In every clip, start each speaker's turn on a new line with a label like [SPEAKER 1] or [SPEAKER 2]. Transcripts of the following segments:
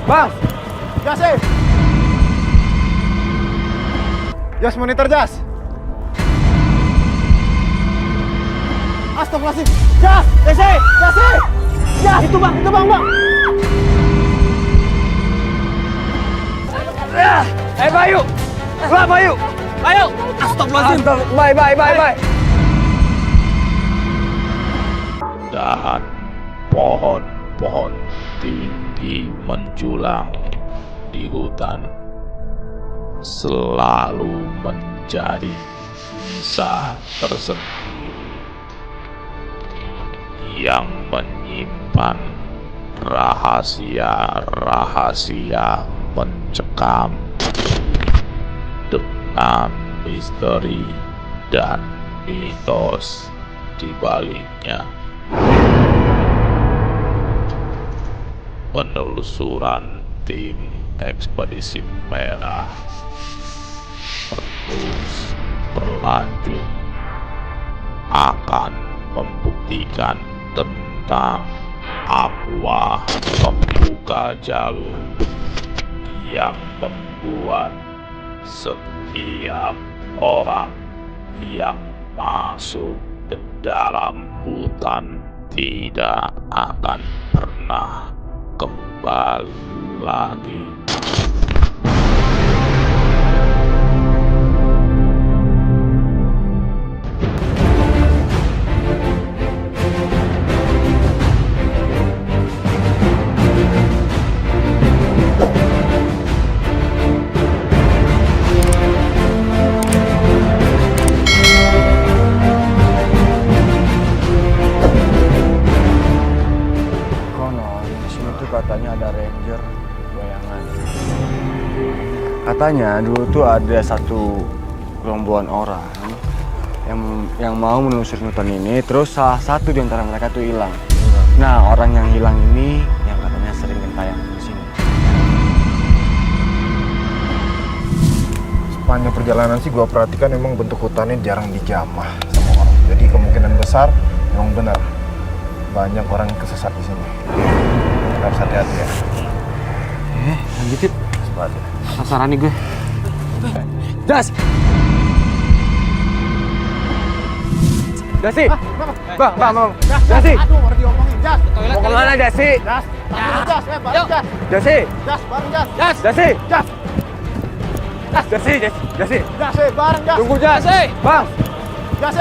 [SPEAKER 1] Bang!
[SPEAKER 2] Jas, Jas, monitor Jas. Astagfirullahaladzim. Jas, Jas, Jas. Itu bang, bang.
[SPEAKER 1] Bayu! Lah, Bayu! Ayo! Astagfirullahaladzim. Bye.
[SPEAKER 3] Dan pohon-pohon tinggi menjulang di hutan selalu menjadi kisah tersendiri yang menyimpan rahasia-rahasia mencekam dengan misteri dan mitos di baliknya. Penelusuran tim ekspedisi merah terus berlanjut akan membuktikan tentang aqua pembuka jalur yang membuat setiap orang yang masuk ke dalam hutan tidak akan pernah kembali lagi.
[SPEAKER 2] Katanya ada ranger bayangan. Katanya dulu tuh ada satu gerombolan orang yang mau menelusuri hutan ini, terus salah satu di antara mereka tuh hilang. Nah, orang yang hilang ini yang katanya sering gentayangan di sini. Sepanjang perjalanan sih gua perhatikan memang bentuk hutannya jarang dijamah sama orang. Jadi kemungkinan besar memang benar banyak orang yang kesesat di sini. Harus hati-hati ya.
[SPEAKER 1] Lanjutin.
[SPEAKER 2] Sepatu.
[SPEAKER 1] Sasaran nih gue. Jas! Jasi! Bang. Jasi!
[SPEAKER 2] Aduh, baru diomongin. Jas!
[SPEAKER 1] Mau kemana, Jasi?
[SPEAKER 2] Jas! Jas! Bareng Jas!
[SPEAKER 1] Jasi!
[SPEAKER 2] Jas, bareng Jas!
[SPEAKER 1] Jasi!
[SPEAKER 2] Jas!
[SPEAKER 1] Jasi!
[SPEAKER 2] Jas, bareng Jas!
[SPEAKER 1] Tunggu, Jasi! Bang!
[SPEAKER 2] Jas!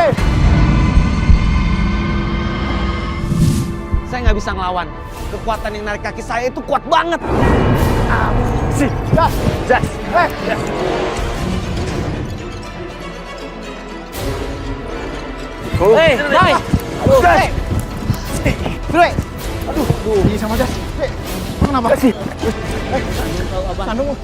[SPEAKER 4] Saya nggak bisa ngelawan. Kekuatan yang narik kaki saya itu kuat banget.
[SPEAKER 2] Si! Jas!
[SPEAKER 1] Jas!
[SPEAKER 2] Jas!
[SPEAKER 4] Hei, Bay!
[SPEAKER 2] Jas! Dre! Aduh, ini sama Jas. Dre, kenapa? Sih. Sandung.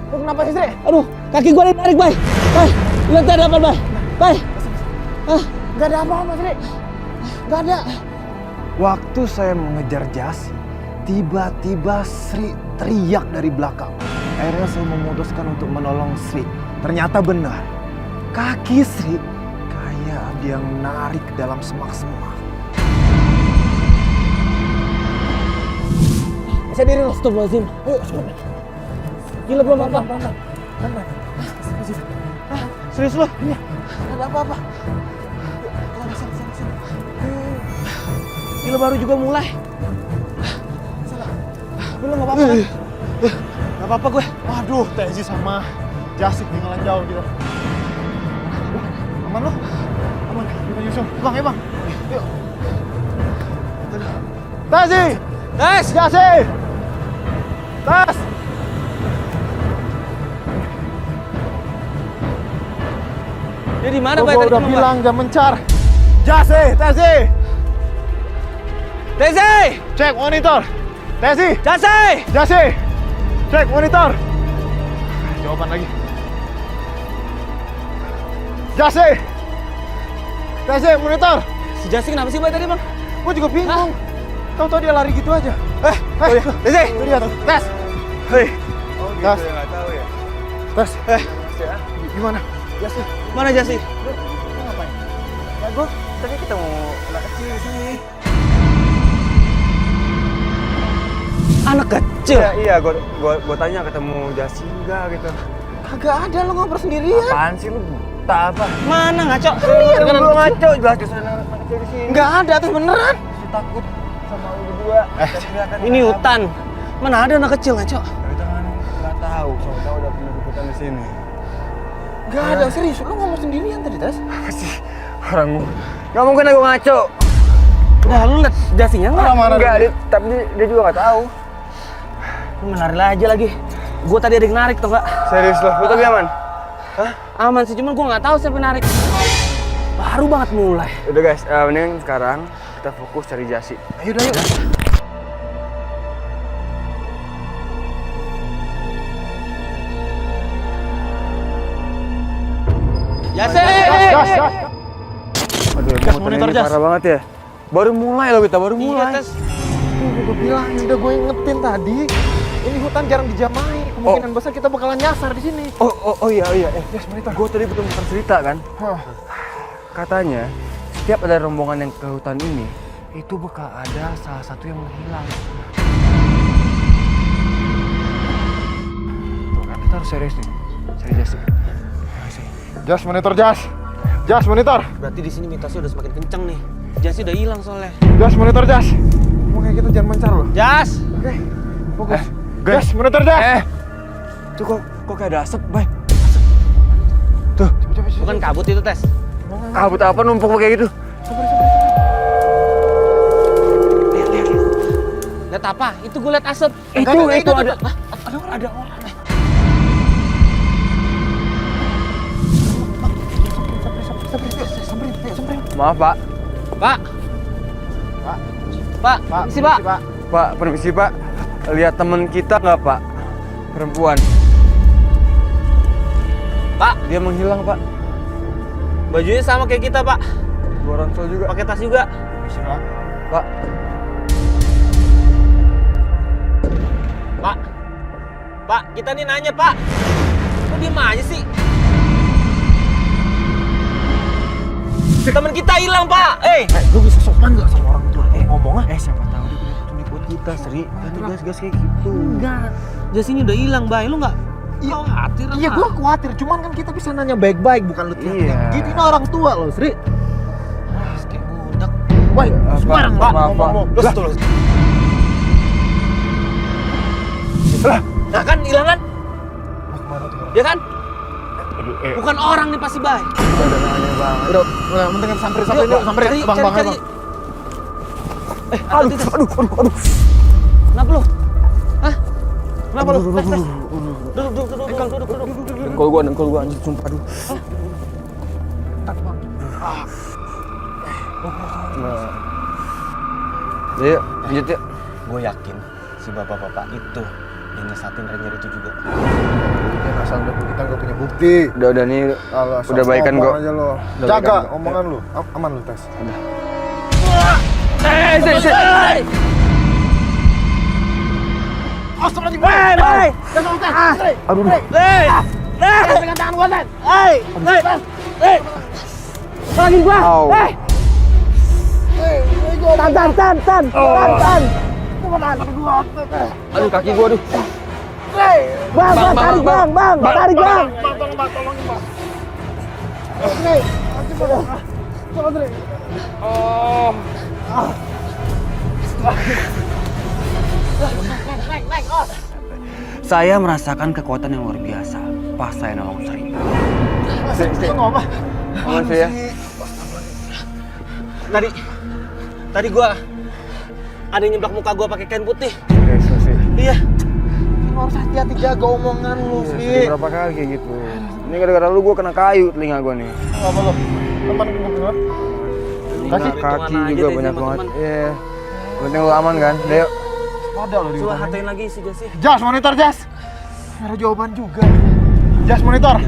[SPEAKER 2] Lu kenapa sih, Sri?
[SPEAKER 4] Aduh, kaki gua ditarik, Bay. Bay, lihat ada apa, Bay? Bay.
[SPEAKER 2] Gak ada apa-apa, Sri. Gak ada. Waktu saya mengejar Jas, tiba-tiba Sri teriak dari belakang. Akhirnya saya memutuskan untuk menolong Sri. Ternyata benar. Kaki Sri kayak ada yang narik ke dalam semak-semak.
[SPEAKER 4] Saya diri, astagfirullahaladzim. Ayo, cepet. Gila, belum apa.
[SPEAKER 2] Serius lo?
[SPEAKER 4] Iya, ada apa-apa. Gila, baru juga mulai. Belum nggak apa-apa kan? Nggak apa-apa gue.
[SPEAKER 2] Waduh, Tezi sama Jasik tinggalan jauh gitu. Aman lo? Aman, kita nyusul. Bang, ya bang. Yuk. Tezi!
[SPEAKER 4] Tes!
[SPEAKER 2] Jasik! Tas!
[SPEAKER 4] Dia di mana,
[SPEAKER 2] Gua
[SPEAKER 4] Bay? Tadi
[SPEAKER 2] udah
[SPEAKER 4] belum,
[SPEAKER 2] bilang gak mencar. Jasik, Tezi!
[SPEAKER 4] Tezi!
[SPEAKER 2] Cek monitor. Tezi!
[SPEAKER 4] Jasi!
[SPEAKER 2] Jasik! Cek monitor. Jawaban lagi. Jasik! Tezi, monitor.
[SPEAKER 4] Si Jasi kenapa sih, Bay, tadi, Bang?
[SPEAKER 2] Gue juga bingung. Tahu-tahu dia lari gitu aja.
[SPEAKER 4] Tezi!
[SPEAKER 2] Itu dia tuh. Tes. Hei.
[SPEAKER 1] Oh gitu
[SPEAKER 2] Tas.
[SPEAKER 1] ya, nggak tahu ya.
[SPEAKER 2] Tes. Gimana? Jasi.
[SPEAKER 1] Mana Jasi?
[SPEAKER 2] Lu ngapain? Ya gue tadi ketemu anak kecil di sini.
[SPEAKER 1] Anak kecil?
[SPEAKER 2] Iya, gue tanya ketemu Jasi enggak gitu. Kagak ada, lo ngobrol sendirian. Apaan sih lu? Tak apa.
[SPEAKER 1] Mana ngaco?
[SPEAKER 2] Iya, lu ngaco. Jelas ada anak kecil di sini. Enggak ada, tuh beneran. Masih takut sama lu berdua.
[SPEAKER 1] Ini hutan. Mana ada anak kecil ngaco?
[SPEAKER 2] Kita kan nggak tahu, soalnya udah punya liputan di sini. Nggak ada, serius. Lu ngomong sendirian tadi, Tas? Apa sih? Orang nggak mungkin aku ngaco.
[SPEAKER 1] Udah lu liat Jasinya nggak?
[SPEAKER 2] Enggak, tapi dia juga nggak tahu.
[SPEAKER 1] Lu menari aja lagi. Gue tadi ada yang narik tuh nggak?
[SPEAKER 2] Serius loh, lu tapi aman?
[SPEAKER 1] Hah? Aman sih, cuman gue nggak tahu siapa yang narik. Baru banget mulai.
[SPEAKER 2] Udah guys, mending sekarang kita fokus cari Jasi. Ayo udah yuk.
[SPEAKER 1] Jasi!
[SPEAKER 2] Aduh,
[SPEAKER 1] Jas,
[SPEAKER 2] motor
[SPEAKER 1] monitor
[SPEAKER 2] ini
[SPEAKER 1] Jas.
[SPEAKER 2] parah banget ya. Baru mulai loh kita, baru mulai.
[SPEAKER 1] Iya, Tes.
[SPEAKER 5] Gue bilang, udah gue ingetin tadi. Ini hutan jarang dijamai. Kemungkinan besar kita bakalan nyasar di sini.
[SPEAKER 2] Oh iya. Jas, monitor. Gue tadi betul cerita kan. Katanya setiap ada rombongan yang ke hutan ini, itu bakal ada salah satu yang menghilang. Tuh kan, kita harus serius nih. Cari Jasi.
[SPEAKER 5] Jas, monitor Jas. Jas, monitor.
[SPEAKER 1] Berarti di sini mitosnya udah semakin kenceng nih. Jasi udah hilang soalnya.
[SPEAKER 5] Jas, monitor Jas. Ngomong kayak gitu jangan mencar loh.
[SPEAKER 1] Jas!
[SPEAKER 5] Oke, fokus. Jas, monitor Jas.
[SPEAKER 2] Tuh kok kayak ada asap, Bay? Tuh,
[SPEAKER 1] Bukan kabut itu, Tes.
[SPEAKER 2] kabut apa numpuk kayak gitu?
[SPEAKER 1] Lihat apa? Itu gue liat asap.
[SPEAKER 2] Itu ada.
[SPEAKER 1] Ada orang.
[SPEAKER 2] Maaf, Pak.
[SPEAKER 1] Pak! Pak! Permisi, Pak!
[SPEAKER 2] Pak, permisi, Pak. Lihat teman kita nggak, Pak? Perempuan.
[SPEAKER 1] Pak!
[SPEAKER 2] Dia menghilang, Pak.
[SPEAKER 1] Bajunya sama kayak kita, Pak.
[SPEAKER 2] Dua ransel juga.
[SPEAKER 1] Pakai tas juga.
[SPEAKER 2] Pak.
[SPEAKER 1] Pak! Pak, kita nih nanya, Pak. Kok diem aja sih? Temen kita hilang, Pak.
[SPEAKER 2] Lu bisa sopan nggak sama orang tua? Ngomongnya. Siapa tahu dia punya petunjuk buat kita, Sri. Nanti gas-gas kayak gitu.
[SPEAKER 1] Enggak. Jasinya udah hilang, Bay. Lu nggak khawatir apa?
[SPEAKER 5] Iya, gue khawatir. Cuman kan kita bisa nanya baik-baik, bukan lu teriak.
[SPEAKER 2] Iya.
[SPEAKER 5] Gitu, ini orang tua loh, Sri.
[SPEAKER 1] Kayak budak.
[SPEAKER 5] Woi,
[SPEAKER 1] Sembarang, Pak.
[SPEAKER 2] Maaf.
[SPEAKER 1] Terus. Nah kan, hilang kan? Ya kan? Bukan orang nih pasti, Bay.
[SPEAKER 5] Udah, mendingan samperin
[SPEAKER 1] Cari,
[SPEAKER 5] bang.
[SPEAKER 1] cari. Aduh. Kenapa lu? Hah? Kenapa lu? Tes. Duduk.
[SPEAKER 2] Dengkul gua anjir, sumpah. Aduh. Yuk, lanjut yuk.
[SPEAKER 1] Gue yakin si bapak-bapak itu yang nyesatin Ranger itu juga.
[SPEAKER 5] Ya, asal kita nggak punya bukti.
[SPEAKER 2] Udah nih.
[SPEAKER 5] Alah,
[SPEAKER 2] Udah baikan
[SPEAKER 5] ngomong
[SPEAKER 2] kok.
[SPEAKER 5] aja lo.
[SPEAKER 2] Udah
[SPEAKER 5] Jaga
[SPEAKER 2] baikan kok.
[SPEAKER 5] omongan lu. Aman lu, Tes.
[SPEAKER 2] Aduh, kaki gua aduh. Saya merasakan kekuatan yang luar biasa pas saya nolong Sri. Aman sih ya.
[SPEAKER 1] Tadi gua ada yang nyeblak muka gua pakai kain putih. Iya.
[SPEAKER 5] Lu harus hati-hati jaga omongan lu, Sri.
[SPEAKER 2] Berapa kali kayak gitu. Ini gara-gara lu gua kena kayu telinga gua nih.
[SPEAKER 5] Apa lu? Teman bener.
[SPEAKER 2] Kasih kaki juga banyak banget. Iya. Penting lu aman kan? Udah yuk.
[SPEAKER 5] Ada lo di
[SPEAKER 1] Coba
[SPEAKER 5] hutan.
[SPEAKER 1] hatain lagi si Jasi.
[SPEAKER 5] Jas, monitor Jas. Ada jawaban juga. Jas, monitor.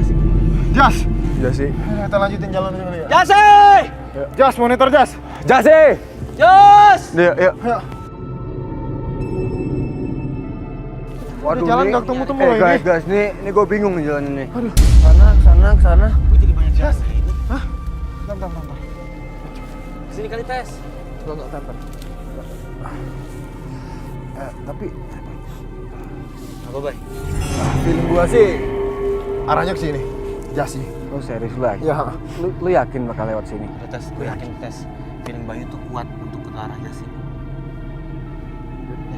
[SPEAKER 5] Jas.
[SPEAKER 2] Udah sih.
[SPEAKER 5] Kita lanjutin jalan dulu ya.
[SPEAKER 1] Jasi!
[SPEAKER 5] Jas, monitor Jas.
[SPEAKER 2] Jasi.
[SPEAKER 1] Jos!
[SPEAKER 2] Udah yuk.
[SPEAKER 5] Ayo.
[SPEAKER 2] Waduh,
[SPEAKER 5] jalan
[SPEAKER 2] nih.
[SPEAKER 5] nggak ketemu-temu
[SPEAKER 2] Eh,
[SPEAKER 5] loh
[SPEAKER 2] guys,
[SPEAKER 5] ini.
[SPEAKER 2] guys, nih gue bingung nih jalan ini.
[SPEAKER 5] Aduh.
[SPEAKER 2] Sana, ke sana.
[SPEAKER 1] Gue jadi banyak jasa ini.
[SPEAKER 5] Bentar.
[SPEAKER 1] Sini kali tes.
[SPEAKER 5] Bentar.
[SPEAKER 2] Tapi
[SPEAKER 1] Apa, Bay?
[SPEAKER 2] feeling gua sih,
[SPEAKER 5] Arahnya ke sini. Jasi.
[SPEAKER 2] lu serius lagi?
[SPEAKER 5] Ya.
[SPEAKER 2] Lu yakin bakal lewat sini?
[SPEAKER 1] Udah tes, gue yakin tes. Feeling Bayu tuh kuat untuk ke arah Jasi.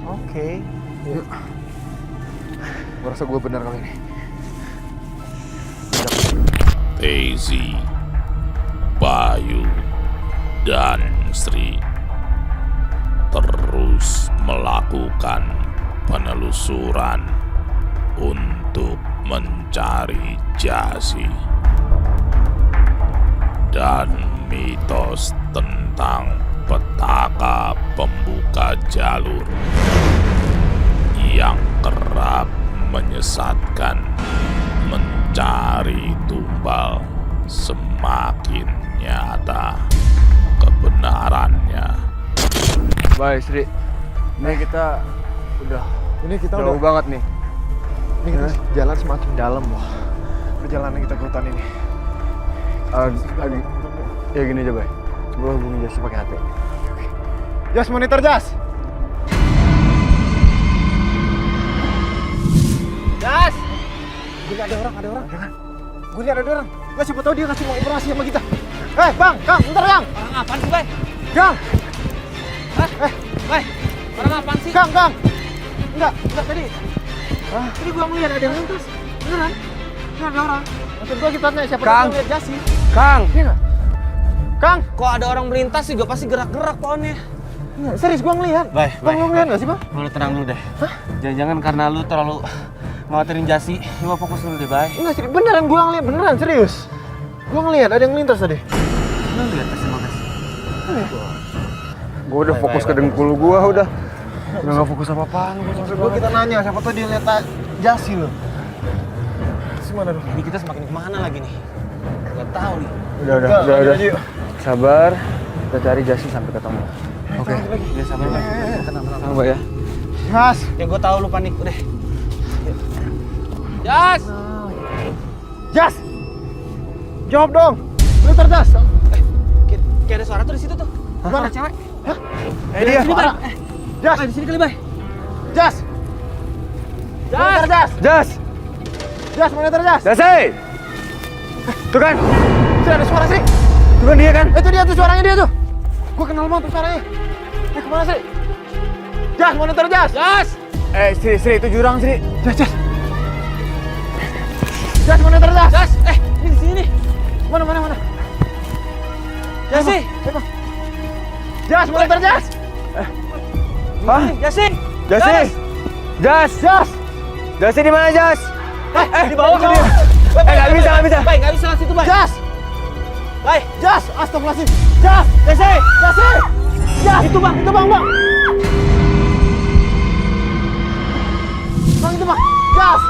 [SPEAKER 5] Oke. Yuk. Gua rasa gua benar kali ini.
[SPEAKER 3] Daisy, Bayu, dan Sri terus melakukan penelusuran untuk mencari Jasi. Dan mitos tentang petaka pembuka jalur yang kerap menyesatkan mencari tumbal semakin nyata kebenarannya.
[SPEAKER 2] Baik, Sri. Ini kita udah
[SPEAKER 5] Ini kita
[SPEAKER 2] jauh
[SPEAKER 5] udah
[SPEAKER 2] banget nih.
[SPEAKER 5] ini kita jalan semakin dalam loh. Perjalanan kita ke hutan ini.
[SPEAKER 2] Ya gini aja, Bay. Coba hubungi Jasi pakai HP.
[SPEAKER 5] Jas, monitor Jas.
[SPEAKER 1] Jas!
[SPEAKER 5] Gue lihat ada orang. Gue lihat ada orang. Gak siapa tahu dia ngasih mau informasi sama kita. Bang, Kang, bentar Kang.
[SPEAKER 1] Orang apaan sih, Bay?
[SPEAKER 5] Kang,
[SPEAKER 1] Bay, orang apaan sih?
[SPEAKER 5] Kang. Enggak tadi. Tadi gua ngeliat ada yang lintas. Beneran? Beneran ada orang. Maksud gua kita tanya siapa
[SPEAKER 2] Kang.
[SPEAKER 5] tahu ngeliat Jasi.
[SPEAKER 2] Kang!
[SPEAKER 5] Iya nggak? Kang,
[SPEAKER 1] Kok ada orang melintas juga pasti gerak-gerak pohonnya.
[SPEAKER 5] enggak, serius gua ngeliat.
[SPEAKER 1] Bay,
[SPEAKER 5] Bang, lu ngeliat nggak sih, Bang?
[SPEAKER 1] Lu tenang dulu deh. Jangan-jangan karena lu terlalu ngawatirin Jasi, coba fokus dulu deh, Bay.
[SPEAKER 5] Enggak, serius. Beneran gua ngeliat, beneran serius. Gua ngeliat ada yang lintas tadi.
[SPEAKER 1] Lu lihat tes sama guys.
[SPEAKER 2] Gua udah fokus ke dengkul gua udah. Udah gak fokus apa-apaan.
[SPEAKER 5] Maksud gua kita nanya siapa tahu dia lihat Jasi lo. Gimana dong?
[SPEAKER 1] Ini kita semakin kemana lagi nih? Gak tahu nih.
[SPEAKER 2] Udah. Sabar. Kita cari Jasi sampai ketemu. Oke.
[SPEAKER 1] Ya sabar, Bay. Tenang.
[SPEAKER 2] Tenang, Bay ya.
[SPEAKER 5] Jas.
[SPEAKER 1] Ya gue tahu lu panik udah. Jas!
[SPEAKER 5] Jas. Jawab dong. Monitor Jas.
[SPEAKER 1] Kayak ada suara tuh di situ tuh. Suara cewek.
[SPEAKER 2] Dia.
[SPEAKER 5] Suara. Jas.
[SPEAKER 1] Di sini kali, Bay.
[SPEAKER 5] Jas. Monitor Jas.
[SPEAKER 2] Jas!
[SPEAKER 5] Jas, monitor Jas.
[SPEAKER 2] Jasi! Tuh kan?
[SPEAKER 5] Sini ada suara sih.
[SPEAKER 2] Tuh kan dia kan?
[SPEAKER 5] Itu dia tuh suaranya dia tuh. Gua kenal banget tuh suaranya. Kemana sih? Jas, monitor Jas.
[SPEAKER 1] Jas!
[SPEAKER 2] Sri, itu jurang, Sri.
[SPEAKER 5] Jas. Jas, monitor Jas.
[SPEAKER 1] Jas! Ini di sini nih.
[SPEAKER 5] Mana?
[SPEAKER 1] Jasi!
[SPEAKER 5] Jas, monitor Jas.
[SPEAKER 2] Hah?
[SPEAKER 1] Jasi!
[SPEAKER 2] Jasi! Jas! Jasi di mana, Jas?
[SPEAKER 1] Di bawah
[SPEAKER 2] itu
[SPEAKER 1] kau.
[SPEAKER 2] dia. Nggak bisa.
[SPEAKER 1] Bay, nggak bisa situ, Bay.
[SPEAKER 5] Jas.
[SPEAKER 1] Bay,
[SPEAKER 5] Jas, astagfirullahaladzim. Jas.
[SPEAKER 1] Jasi!
[SPEAKER 5] Jas. Itu bang. Bang, itu bang. Jas.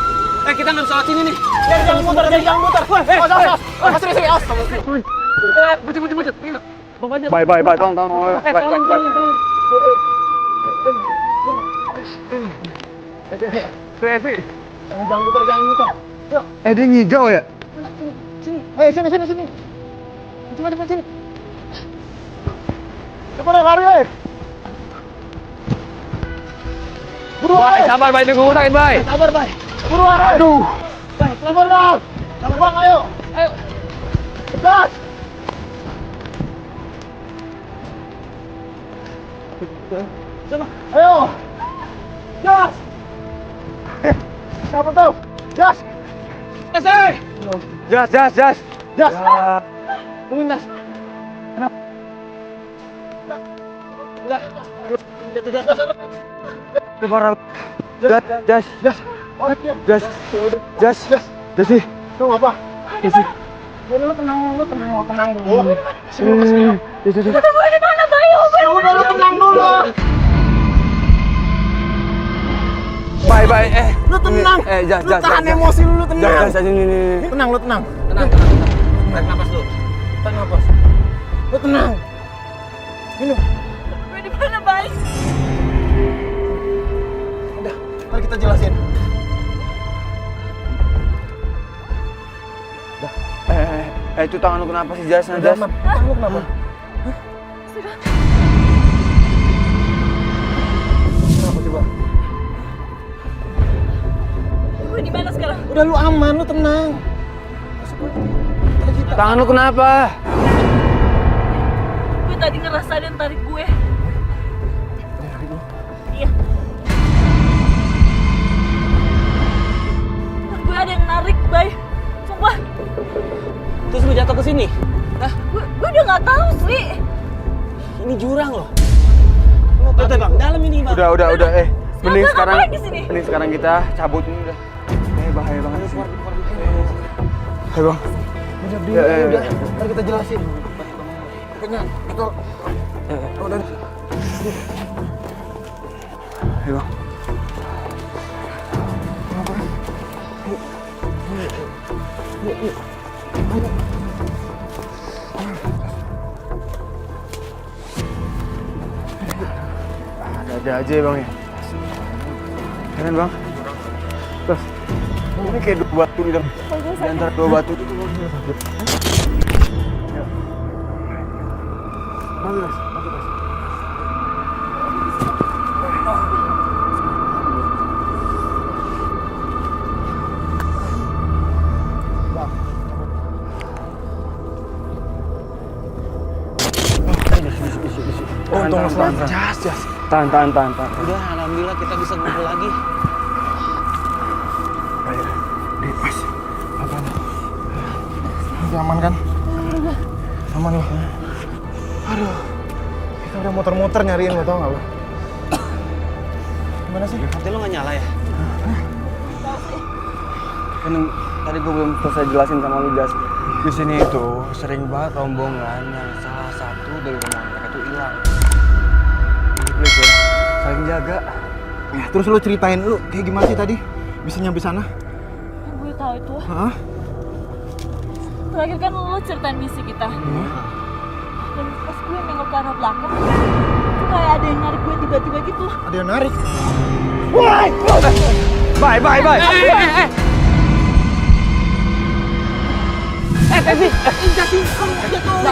[SPEAKER 1] Kita nggak bisa lewat sini nih.
[SPEAKER 5] Jangan muter. Awas. Sini. Astagfirullah.
[SPEAKER 1] Bujut.
[SPEAKER 2] Bye, tolong. Sri.
[SPEAKER 5] Jangan muter.
[SPEAKER 2] Dia ngigau ya?
[SPEAKER 5] Sini. Depan sini. Cepat lari, Buruan.
[SPEAKER 2] Sabar, Bay. Tunggu usahain, Bay.
[SPEAKER 5] Sabar, Bay. Buruan. Aduh. Bay, sabar dong. Bang, ayo. Gas. Ayo. Gas. Siapa tahu? Gas.
[SPEAKER 2] Jas.
[SPEAKER 5] Jas. Melintas. Kenapa?
[SPEAKER 2] Parah. Jas. Jasi.
[SPEAKER 5] Kamu apa?
[SPEAKER 2] Jasi.
[SPEAKER 5] Lu tenang dulu.
[SPEAKER 2] Jasi.
[SPEAKER 5] Ketemu di mana, Bayu? Lu tenang dulu.
[SPEAKER 2] Bye.
[SPEAKER 5] Lu tenang.
[SPEAKER 2] Jas.
[SPEAKER 5] Lu tahan emosi lu tenang.
[SPEAKER 2] Jas, ini.
[SPEAKER 5] Tenang, lu tenang.
[SPEAKER 1] Tenang. Tarik nafas dulu.
[SPEAKER 5] Tahan napas. Lu tenang. Minum.
[SPEAKER 6] Di mana, Bay?
[SPEAKER 5] Udah, mari kita jelasin.
[SPEAKER 2] Itu tangan lu kenapa sih, Jas? Jas?
[SPEAKER 5] Tangan lu kenapa? Kenapa coba?
[SPEAKER 6] Gue di mana sekarang?
[SPEAKER 5] Udah lu aman, lu tenang.
[SPEAKER 2] Tangan lu kenapa?
[SPEAKER 6] Gue tadi ngerasa ada yang tarik gue. Iya. Gue ada yang narik, Bay. Sumpah.
[SPEAKER 1] Terus lu jatuh ke sini? Hah?
[SPEAKER 6] Gue udah nggak tahu, Sri.
[SPEAKER 1] Ini jurang loh. Tuh, Bang, dalam ini, Bang.
[SPEAKER 2] Udah. Mending
[SPEAKER 6] Siapa
[SPEAKER 2] sekarang,
[SPEAKER 6] ngapain di sini?
[SPEAKER 2] mending sekarang kita cabut ini udah. Bahaya banget. Ayo, Bang.
[SPEAKER 5] Udah. Ntar kita jelasin. Pokoknya itu. Udah.
[SPEAKER 2] Ayo, Bang. Ada aja ya, Bang ya. Jangan, Bang. Terus. Ini kayak dua batu di dalam. Di antara dua batu itu, Bang. Maju, Mas.
[SPEAKER 5] Untung selamat.
[SPEAKER 2] Jas. Tahan.
[SPEAKER 1] Udah, alhamdulillah kita bisa ngumpul lagi.
[SPEAKER 5] Ayo. Mas. Apaan? Udah aman kan? Aman loh. Aduh. Kita udah muter-muter nyariin lo, tau gak lo? Gimana sih?
[SPEAKER 1] Hati lo nggak nyala ya?
[SPEAKER 2] Kan tadi gue belum selesai jelasin sama lu, Jas. Di sini itu sering banget rombongan yang salah satu dari rombongan mereka itu hilang. Jadi please ya, saling jaga.
[SPEAKER 5] Ya, terus lo ceritain lu kayak gimana sih tadi? Bisa nyampe sana?
[SPEAKER 6] Gue tahu itu.
[SPEAKER 5] Hah?
[SPEAKER 6] Terakhir kan lo ceritain misi kita. Dan pas gue nengok ke arah belakang, tuh kayak ada yang narik gue tiba-tiba gitu.
[SPEAKER 5] Ada yang narik.
[SPEAKER 2] Bye.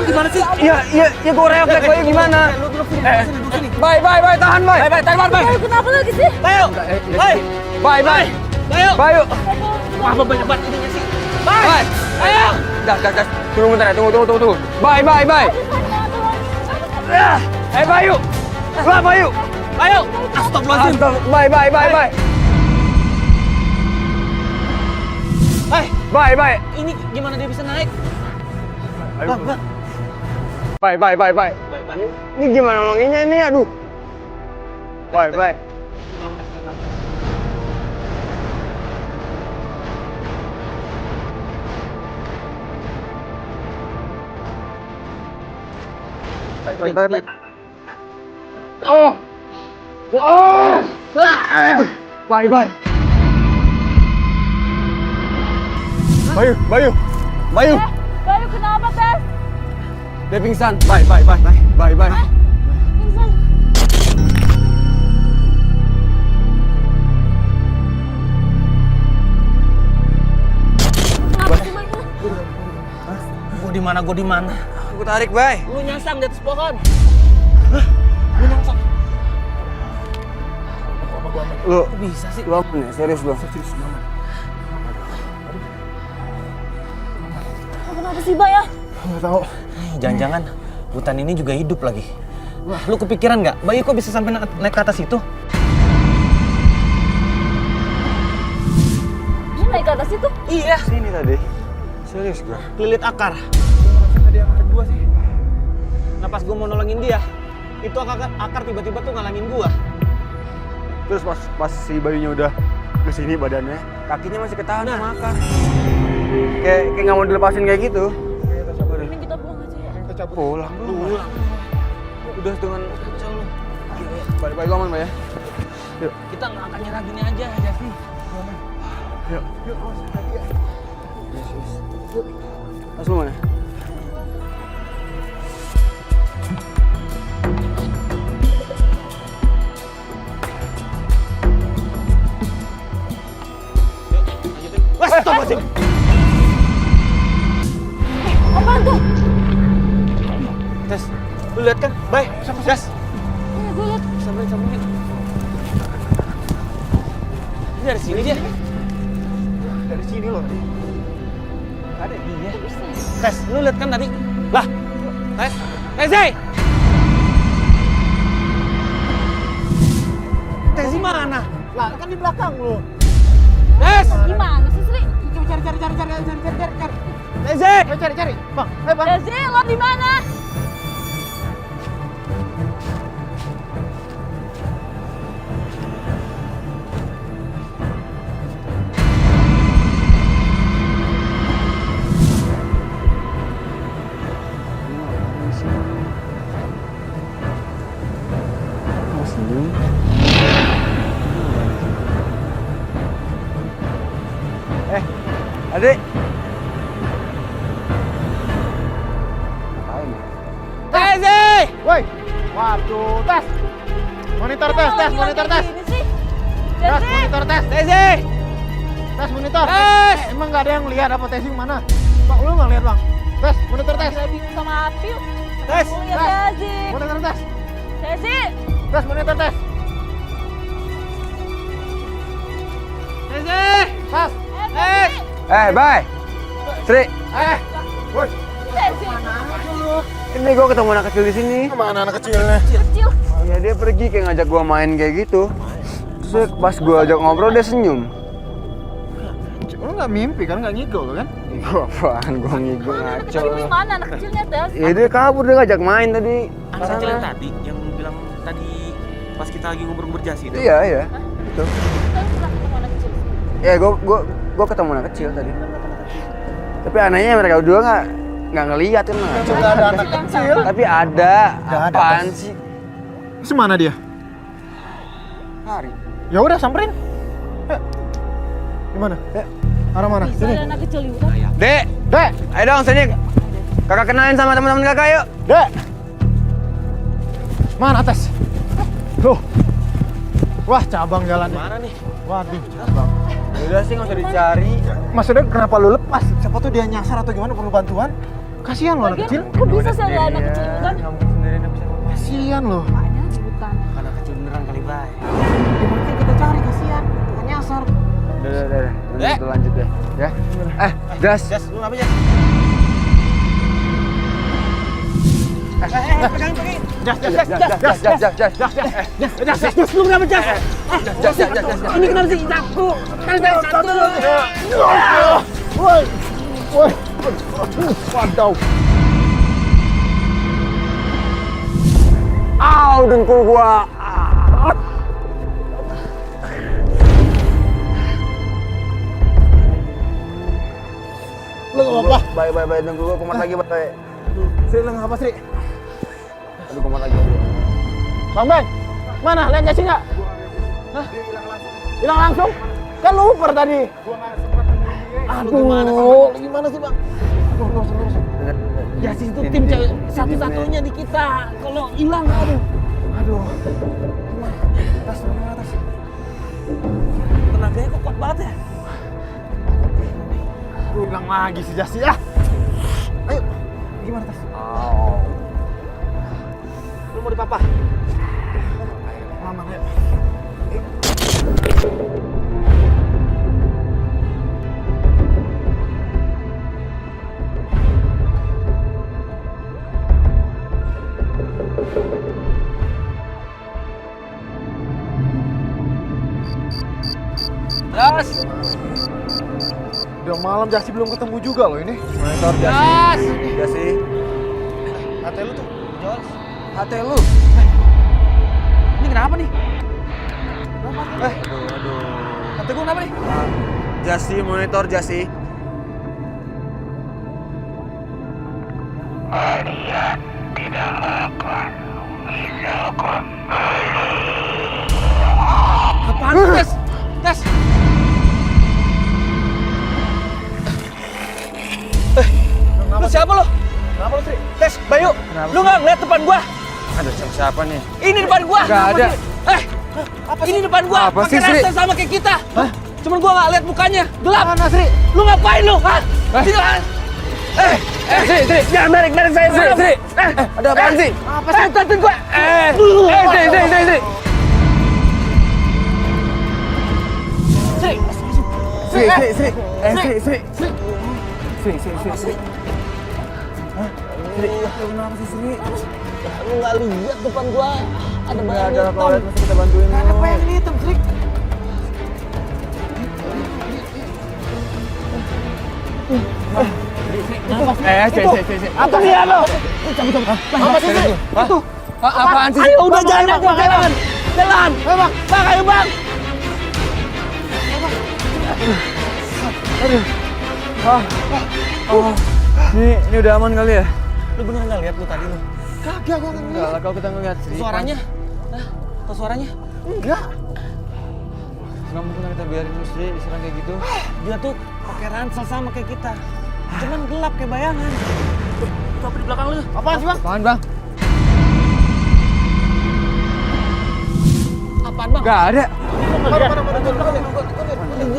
[SPEAKER 1] Gimana sih?
[SPEAKER 2] Iya, gue refleks, Bayu gimana? Bye, tahan, Bye.
[SPEAKER 6] Ayo, kenapa lagi sih?
[SPEAKER 1] Bayu!
[SPEAKER 2] Bye.
[SPEAKER 1] Bayu!
[SPEAKER 2] Bayu.
[SPEAKER 1] Apa banyak banget ininya sih?
[SPEAKER 2] Bye.
[SPEAKER 1] Ayo!
[SPEAKER 2] Gas. Tunggu bentar ya, tunggu. Bye. Bayu. Lah, Bayu.
[SPEAKER 1] Bayu! Astagfirullahaladzim!
[SPEAKER 2] Bye. Bye.
[SPEAKER 1] Ini gimana dia bisa naik?
[SPEAKER 2] Bang. Bye. Ini gimana nolonginnya ini, aduh. Bye. Oh. Bye. Bayu.
[SPEAKER 6] Bayu, kenapa, Tes?
[SPEAKER 2] Dia pingsan. Bye.
[SPEAKER 6] Pingsan. Kenapa sih, Bay?
[SPEAKER 1] Gue di mana?
[SPEAKER 2] Aku tarik, Bay.
[SPEAKER 1] Lu nyasang di atas pohon. Lu nyasang.
[SPEAKER 2] Lu
[SPEAKER 1] Kok bisa sih?
[SPEAKER 2] lu aman ya? Serius lu?
[SPEAKER 6] Kenapa sih, Bay ya?
[SPEAKER 5] Nggak tahu.
[SPEAKER 1] Jangan-jangan hutan ini juga hidup lagi. Lu kepikiran nggak? Bayu kok bisa sampai naik ke atas itu?
[SPEAKER 6] Dia naik ke atas itu?
[SPEAKER 1] Iya.
[SPEAKER 2] Sini tadi. Serius gua.
[SPEAKER 1] Lilit akar.
[SPEAKER 5] Ada yang narik gua sih.
[SPEAKER 1] Nah pas gue mau nolongin dia, itu akar tiba-tiba tuh ngalangin gua.
[SPEAKER 2] Terus pas si Bayunya udah kesini badannya, kakinya masih ketahan sama akar. Kayak nggak mau dilepasin kayak gitu.
[SPEAKER 6] Ini kita pulang aja ya.
[SPEAKER 5] Kita cabut.
[SPEAKER 2] Pulang. Udah dengan
[SPEAKER 1] Kacau lu.
[SPEAKER 2] balik lu aman, Bay ya. Yuk.
[SPEAKER 1] Kita nggak akan nyerah gini aja, Javi.
[SPEAKER 2] Yuk.
[SPEAKER 5] Yuk, awas, hati ya.
[SPEAKER 2] Mas lu mana?
[SPEAKER 1] Astagfirullahaladzim.
[SPEAKER 6] Apa
[SPEAKER 1] Tes, lu lihat kan? Bay, gas.
[SPEAKER 6] Iya, gue liat.
[SPEAKER 1] Sampai yuk. Ini dari sini dia.
[SPEAKER 5] Dari sini loh.
[SPEAKER 1] Ada dia.
[SPEAKER 6] Kok bisa?
[SPEAKER 1] Tes, lu lihat kan tadi? Lah, Tes, Tezi! Tezi mana?
[SPEAKER 5] Lah, kan di belakang lu.
[SPEAKER 1] Tes!
[SPEAKER 6] Gimana sih, Sri?
[SPEAKER 5] Cari.
[SPEAKER 1] Tezi!
[SPEAKER 5] Ayo cari. Bang, Bang.
[SPEAKER 6] Desi, lo di mana?
[SPEAKER 2] Adik.
[SPEAKER 1] Tezi!
[SPEAKER 5] Woi. Waduh, tes. Monitor tes.
[SPEAKER 6] Ini sih.
[SPEAKER 5] Tes,
[SPEAKER 6] Desi,
[SPEAKER 5] monitor tes.
[SPEAKER 1] Tezi!
[SPEAKER 5] Tes monitor.
[SPEAKER 1] Tes!
[SPEAKER 5] Emang nggak ada yang lihat apa tesing mana? Bang, lu nggak lihat bang? Tes, monitor tes.
[SPEAKER 6] lagi bingung sama Apil.
[SPEAKER 1] Tes!
[SPEAKER 6] Oh ya, Desi.
[SPEAKER 5] Monitor tes.
[SPEAKER 6] Desi.
[SPEAKER 5] Tes, monitor tes.
[SPEAKER 1] Tezi!
[SPEAKER 5] Tes.
[SPEAKER 6] Desi.
[SPEAKER 2] Bye. Sri,
[SPEAKER 5] Woi,
[SPEAKER 6] Desi.
[SPEAKER 2] ini gue ketemu anak kecil di sini.
[SPEAKER 5] kemana anak kecilnya?
[SPEAKER 6] Kecil.
[SPEAKER 2] Ya dia pergi kayak ngajak gue main kayak gitu. Terus pas gue ajak ngobrol dia senyum.
[SPEAKER 5] Lu nggak mimpi kan, nggak ngigau kan?
[SPEAKER 2] Gue apaan, gue ngigo
[SPEAKER 6] Mana anak
[SPEAKER 2] ngaco.
[SPEAKER 6] kecil gimana? Anak kecilnya, Des.
[SPEAKER 2] Ya dia kabur, dia ngajak main tadi.
[SPEAKER 1] Anak kecil yang tadi, yang lu bilang tadi pas kita lagi ngobrol berjasi itu.
[SPEAKER 2] Iya. Itu.
[SPEAKER 6] Kita pernah ketemu anak kecil.
[SPEAKER 2] Ya gue ketemu anak kecil tadi. Tapi anehnya mereka berdua nggak ngeliat kan ngaco.
[SPEAKER 5] Nggak ada anak kecil.
[SPEAKER 2] Tapi ada.
[SPEAKER 5] Nggak ada,
[SPEAKER 2] Apaan
[SPEAKER 5] Bos.
[SPEAKER 2] sih?
[SPEAKER 5] Semana dia?
[SPEAKER 2] Hari.
[SPEAKER 5] Ya udah samperin. Gimana? Arah mana?
[SPEAKER 6] Bisa
[SPEAKER 5] Sini.
[SPEAKER 6] ada anak kecil juga.
[SPEAKER 2] Dek,
[SPEAKER 5] Dek,
[SPEAKER 2] ayo dong sini. Kakak kenalin sama teman-teman kakak yuk.
[SPEAKER 5] Dek. Mana tes? Loh. Wah, cabang jalan.
[SPEAKER 1] Mana nih?
[SPEAKER 5] Waduh, cabang.
[SPEAKER 2] Udah sih nggak usah dicari.
[SPEAKER 5] Maksudnya kenapa lu lepas? Siapa tuh dia nyasar atau gimana, perlu bantuan? Kasihan lo anak kecil.
[SPEAKER 6] Kok bisa sih ada anak kecil ikutan?
[SPEAKER 2] Kamu sendirian bisa.
[SPEAKER 5] Kasihan lo.
[SPEAKER 6] Makanya ikutan.
[SPEAKER 1] Anak kecil beneran kali, Bay.
[SPEAKER 5] Gimana kita cari, kasihan. Bukan nyasar.
[SPEAKER 2] Udah. Nanti
[SPEAKER 1] Dek.
[SPEAKER 2] kita lanjut deh. Ya. Jas.
[SPEAKER 1] Jas, lu apa, Jas? Pegangin. Jas, lu kenapa, Jas? Ini kenapa sih? Aku. Kan saya satu.
[SPEAKER 5] Woi. Waduh.
[SPEAKER 2] Au, dengkul gua.
[SPEAKER 5] Lu nggak apa-apa?
[SPEAKER 2] Baik, dengkul gua kumat lagi, baik.
[SPEAKER 5] Sri, lu nggak apa, Sri?
[SPEAKER 2] Aduh, kumat lagi.
[SPEAKER 5] Bang Ben, mana? Lihat Jesse nggak? Hah? Hilang langsung? Kan lu uper tadi. Aduh, gimana sih bang?
[SPEAKER 1] Jas itu tim cewek satu-satunya di kita. Kalau hilang, aduh.
[SPEAKER 5] Atas.
[SPEAKER 1] Tenaganya kok kuat banget ya?
[SPEAKER 5] Aduh, hilang lagi si Jesse ya. Ayo, gimana tas?
[SPEAKER 1] Lu mau di papa?
[SPEAKER 5] Lama ya.
[SPEAKER 1] Jas!
[SPEAKER 5] Udah malam Jesse belum ketemu juga loh ini.
[SPEAKER 2] Monitor
[SPEAKER 1] Jas!
[SPEAKER 2] Jasi.
[SPEAKER 5] HT lu tuh.
[SPEAKER 1] Jas!
[SPEAKER 2] HT lu.
[SPEAKER 1] Ini kenapa nih?
[SPEAKER 2] Aduh.
[SPEAKER 1] Kata gua kenapa nih?
[SPEAKER 2] Jasi, monitor Jasi.
[SPEAKER 1] Apaan tuh, Tes? Tes! Lu siapa lu?
[SPEAKER 5] Kenapa lu Sri?
[SPEAKER 1] Tes, Bayu! Lu nggak ngeliat depan gua?
[SPEAKER 2] Ada siapa nih?
[SPEAKER 1] Ini depan gua!
[SPEAKER 2] Nggak ada.
[SPEAKER 1] Ini depan gua!
[SPEAKER 2] Apa
[SPEAKER 1] Pakai
[SPEAKER 2] sih, Sri?
[SPEAKER 1] rasta sama kayak kita! Cuman gua nggak lihat mukanya, gelap!
[SPEAKER 5] Mana Sri?
[SPEAKER 1] Lu ngapain lu? Hah? Sini, ah.
[SPEAKER 2] Sri, jangan narik saya, Sri. Ada apaan sih? Apa sih? Tantin gua. Sri. Kenapa sih, Sri?
[SPEAKER 1] Lu nggak lihat depan gua ada bayangan
[SPEAKER 2] Ada
[SPEAKER 1] hitam.
[SPEAKER 2] apa kita bantuin.
[SPEAKER 1] Ada bayangan hitam, Sri.
[SPEAKER 2] Sri.
[SPEAKER 1] Apa dia lo? Apa sih, Sri? Itu.
[SPEAKER 2] Apaan sih?
[SPEAKER 1] Ayo udah jalan, Bang. Jalan. Bang, ayo, Bang.
[SPEAKER 2] Ini udah aman kali ya?
[SPEAKER 1] Lu bener nggak lihat lu tadi lu?
[SPEAKER 5] Kagak, gua nggak
[SPEAKER 2] Enggak lah, kalau kita ngeliat Sri.
[SPEAKER 1] Suaranya? Hah? Kok suaranya?
[SPEAKER 5] Enggak.
[SPEAKER 2] Nggak mungkin lah kita biarin Sri diserang kayak gitu.
[SPEAKER 1] Dia tuh pakai ransel sama kayak kita. Cuman gelap kayak bayangan. Tuh, apa di belakang lu?
[SPEAKER 5] Apaan sih, Bang?
[SPEAKER 2] Apaan, Bang?
[SPEAKER 1] Apaan, Bang?
[SPEAKER 2] Nggak ada.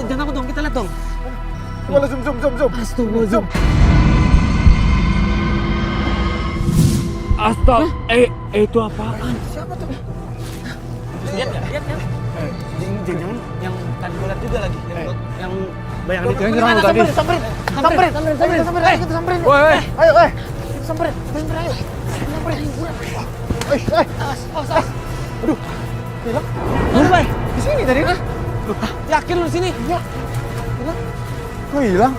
[SPEAKER 1] Jangan takut dong, kita lihat dong.
[SPEAKER 5] Coba zoom.
[SPEAKER 1] Astagfirullahaladzim.
[SPEAKER 4] Itu apaan?
[SPEAKER 1] Lihat nggak? Lihat kan? Jangan yang tadi gue lihat juga lagi. Yang bayangan itu.
[SPEAKER 2] Yang nyerang lu tadi.
[SPEAKER 5] Samperin. Kita samperin.
[SPEAKER 2] Woi.
[SPEAKER 5] Ayo. Samperin, ayo. Samperin. Awas. Aduh. Hilang.
[SPEAKER 1] Lu, Bay.
[SPEAKER 5] Di sini tadi.
[SPEAKER 1] Yakin lu di sini? Iya.
[SPEAKER 5] Kok hilang?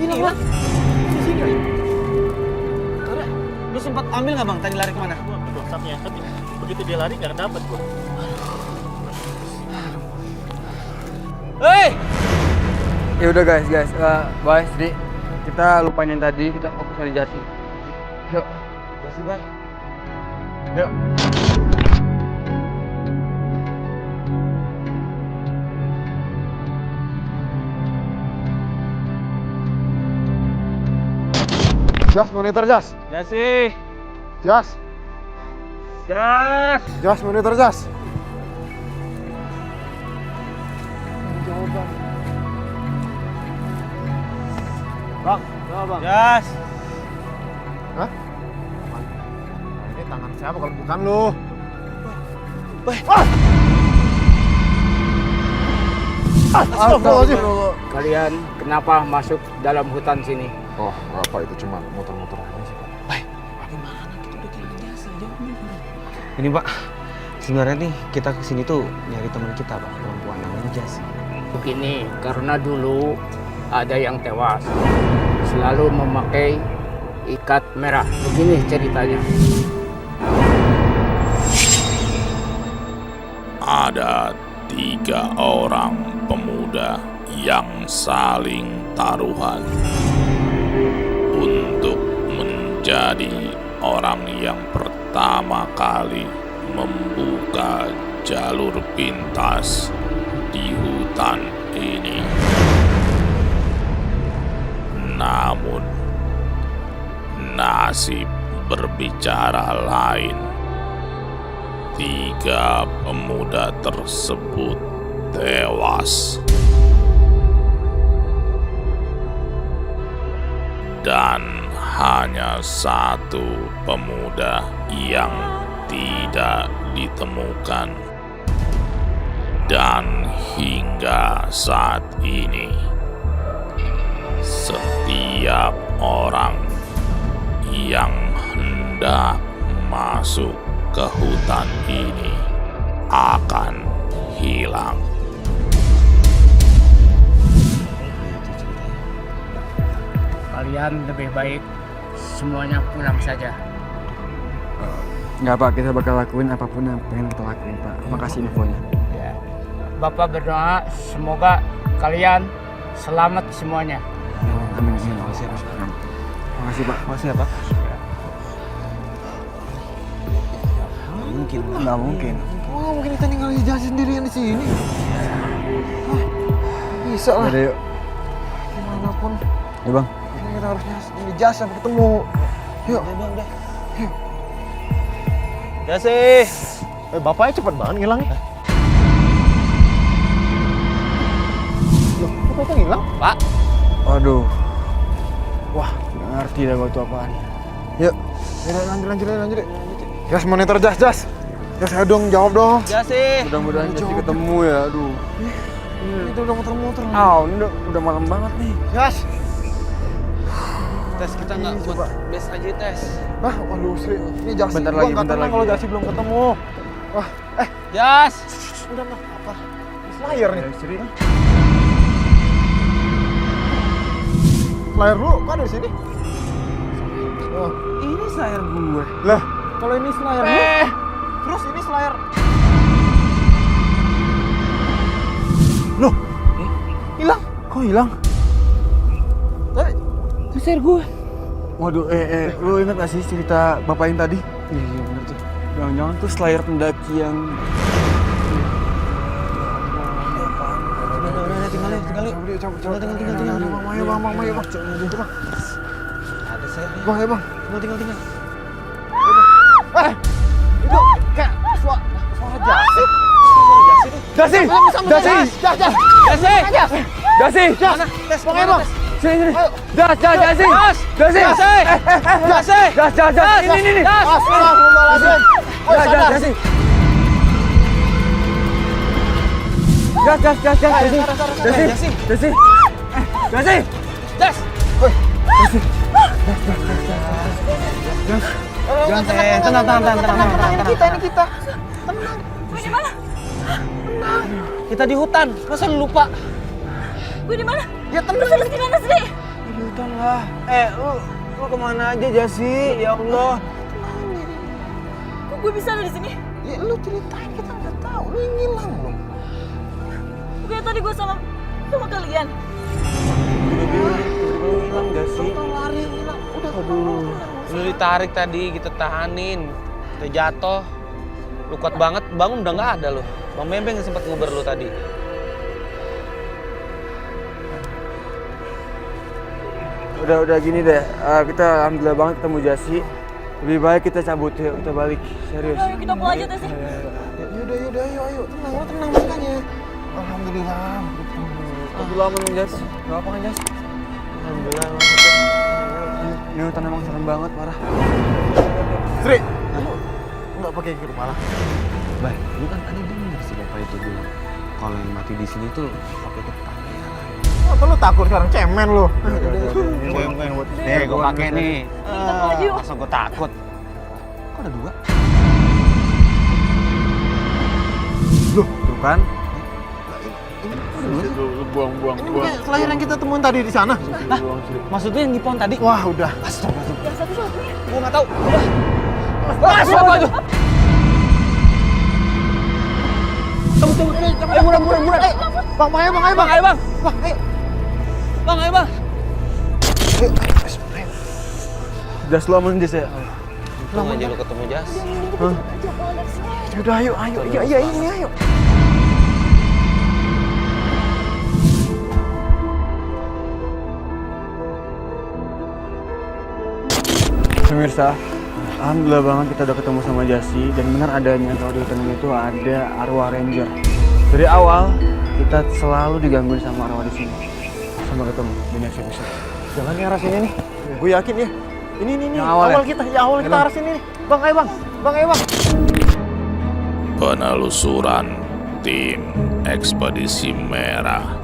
[SPEAKER 1] Hilang. Di sini. Lu sempat ambil nggak, Bang? Tadi lari kemana?
[SPEAKER 4] Gua ambil WhatsApp-nya, tapi begitu dia lari nggak dapet gua.
[SPEAKER 1] Hei!
[SPEAKER 2] Ya udah guys. Bye, Sri. Kita lupain yang tadi, kita fokus di Jati. Yuk.
[SPEAKER 1] Kasih, Bay.
[SPEAKER 2] Yuk.
[SPEAKER 5] Jas, monitor Jas.
[SPEAKER 1] Jasi.
[SPEAKER 5] Jas.
[SPEAKER 1] Jas.
[SPEAKER 5] Jas, monitor Jas.
[SPEAKER 1] Bang, coba, Bang. Jas.
[SPEAKER 5] Hah? Ini tangan siapa kalau bukan lu? Astagfirullahaladzim.
[SPEAKER 7] Kalian kenapa masuk dalam hutan sini?
[SPEAKER 5] Oh, apa itu cuma motor-motor aja sih, Pak.
[SPEAKER 1] Ini, Pak. Sebenarnya nih kita kesini tuh nyari teman kita, Pak, perempuan namanya Jasi.
[SPEAKER 7] Begini, karena dulu ada yang tewas, selalu memakai ikat merah. Begini ceritanya.
[SPEAKER 3] Ada 3 orang pemuda yang saling taruhan untuk menjadi orang yang pertama kali membuka jalur pintas di hutan ini. Namun nasib berbicara lain. 3 pemuda tersebut tewas. Dan hanya 1 pemuda yang tidak ditemukan. Dan hingga saat ini, setiap orang yang hendak masuk ke hutan ini akan hilang.
[SPEAKER 7] Kalian lebih baik semuanya pulang saja.
[SPEAKER 2] Nggak, Pak, kita bakal lakuin apapun yang pengen kita lakuin, Pak. Makasih infonya.
[SPEAKER 7] Ya. Bapak berdoa semoga kalian selamat semuanya.
[SPEAKER 2] Amin. Makasih, Pak.
[SPEAKER 1] Makasih ya, Pak.
[SPEAKER 2] Nggak mungkin.
[SPEAKER 5] Oh, mungkin kita ninggalin Jas sendirian di sini. Bisa lah.
[SPEAKER 2] Yaudah, yuk.
[SPEAKER 5] Gimana pun,
[SPEAKER 2] Ya, Bang.
[SPEAKER 5] ini kita harusnya di Jas sampai ketemu. Yuk.
[SPEAKER 1] Udah. Jasi.
[SPEAKER 5] Bapaknya cepet banget ngilangnya.
[SPEAKER 1] Pak.
[SPEAKER 2] Waduh. Wah, nggak ngerti dah gua itu apaan.
[SPEAKER 5] Yuk, lanjut. Jas, monitor Jas. Jas, ayo dong, jawab dong.
[SPEAKER 1] Jasi.
[SPEAKER 2] Mudah-mudahan Jasi ketemu ya, aduh.
[SPEAKER 5] Itu udah muter-muter.
[SPEAKER 2] Ini udah malam banget nih.
[SPEAKER 5] Jas.
[SPEAKER 1] Tes kita nggak buat best aja tes.
[SPEAKER 5] Ah, waduh, Sri. Ini Jasi.
[SPEAKER 2] Bentar
[SPEAKER 5] Gua
[SPEAKER 2] lagi,
[SPEAKER 5] nggak
[SPEAKER 2] bentar
[SPEAKER 5] tenang
[SPEAKER 2] lagi.
[SPEAKER 5] kalau Jasi belum ketemu. Wah,
[SPEAKER 1] Jas.
[SPEAKER 5] udah mah apa? Slayer nih.
[SPEAKER 2] Sri.
[SPEAKER 5] Slayer lu, kok ada di sini? Oh.
[SPEAKER 2] Ini Slayer gue.
[SPEAKER 5] Lah, kalau ini Slayer lu, terus ini Slayer. Loh, hilang.
[SPEAKER 2] Kok hilang?
[SPEAKER 5] Tapi,
[SPEAKER 2] Itu Slayer gue. Waduh, lu ingat gak sih cerita bapak yang tadi? Iya, bener tuh. Jangan-jangan tuh Slayer pendaki yang...
[SPEAKER 5] tinggal. Bang.
[SPEAKER 1] Ada saya.
[SPEAKER 5] Bang, ya bang.
[SPEAKER 1] Tinggal.
[SPEAKER 5] Itu kayak suara Jasi.
[SPEAKER 2] Jasi!
[SPEAKER 1] Mana? Tes
[SPEAKER 5] Bang, ya bang.
[SPEAKER 2] Sini.
[SPEAKER 5] Ayo.
[SPEAKER 2] Jasi! Ini.
[SPEAKER 5] Astagfirullahaladzim. Ayo, sadar.
[SPEAKER 2] Jasi!
[SPEAKER 1] Tenang.
[SPEAKER 5] Ini kita.
[SPEAKER 6] Gue di mana?
[SPEAKER 1] Kita di hutan. Masa lu lupa?
[SPEAKER 6] Gue di mana?
[SPEAKER 5] Ya
[SPEAKER 6] Lu harus di mana sih?
[SPEAKER 2] Di hutan lah. Lu kemana aja Jasi? Ya Allah.
[SPEAKER 6] Kok gue bisa ada di sini?
[SPEAKER 5] Ya lu ceritain, kita nggak tahu. Lu yang ngilang lu.
[SPEAKER 6] Bukannya tadi gue sama kalian.
[SPEAKER 2] Lu hilang Jasi.
[SPEAKER 5] Tahu lari hilang. Udah.
[SPEAKER 1] Lu ditarik tadi, kita tahanin. Kita jatuh. Lu kuat banget, bangun udah nggak ada lu. Bang Bembeng yang sempat nguber lu tadi.
[SPEAKER 2] Udah gini deh. Kita alhamdulillah banget ketemu Jasi. Lebih baik kita cabut ya, kita balik. Serius.
[SPEAKER 6] Ayo kita pulang aja Tess.
[SPEAKER 5] Yaudah, ayo. Tenang makanya. Alhamdulillah.
[SPEAKER 2] Alhamdulillah aman Jas. Gak apa kan Jas?
[SPEAKER 1] Alhamdulillah.
[SPEAKER 2] Ini hutan emang serem banget, parah.
[SPEAKER 5] Sri, lu nggak pakai ke rumah lah.
[SPEAKER 1] Baik, lu kan tadi denger sih bapak itu bilang kalau yang mati di sini tuh pakai ketang merah.
[SPEAKER 5] Apa lu takut sekarang cemen lu?
[SPEAKER 1] Nih, gue pakai nih.
[SPEAKER 6] Kita pulang aja yuk.
[SPEAKER 1] Masa gue takut? Kok ada dua?
[SPEAKER 2] Tuh kan?
[SPEAKER 5] Ini bukan Slayer yang kita temuin tadi di sana.
[SPEAKER 1] Maksudnya yang ngipon tadi?
[SPEAKER 5] Wah, udah.
[SPEAKER 6] Yang satu siapa?
[SPEAKER 1] Gue nggak tahu. Wah, siapa aja? Tunggu. Ayo, buruan.
[SPEAKER 5] Bang, ayo bang.
[SPEAKER 1] Bang, ayo bang.
[SPEAKER 5] Bang, ayo.
[SPEAKER 1] Bang, ayo bang.
[SPEAKER 2] Jas lu aman Jas ya?
[SPEAKER 1] Untung aja lu ketemu Jas.
[SPEAKER 5] Yaudah, ayo, ini ayo.
[SPEAKER 2] Pemirsa, alhamdulillah banget kita udah ketemu sama Jasi dan benar adanya kalau di hutan ini tuh ada arwah ranger. Dari awal kita selalu digangguin sama arwah di sini. Sampai ketemu di next episode.
[SPEAKER 5] Jangan ke arah sini nih. Gue yakin ya. Ini
[SPEAKER 2] Yang awal ya?
[SPEAKER 5] awal kita arah sini nih. Bang, ayo bang.
[SPEAKER 3] Penelusuran tim Ekspedisi Merah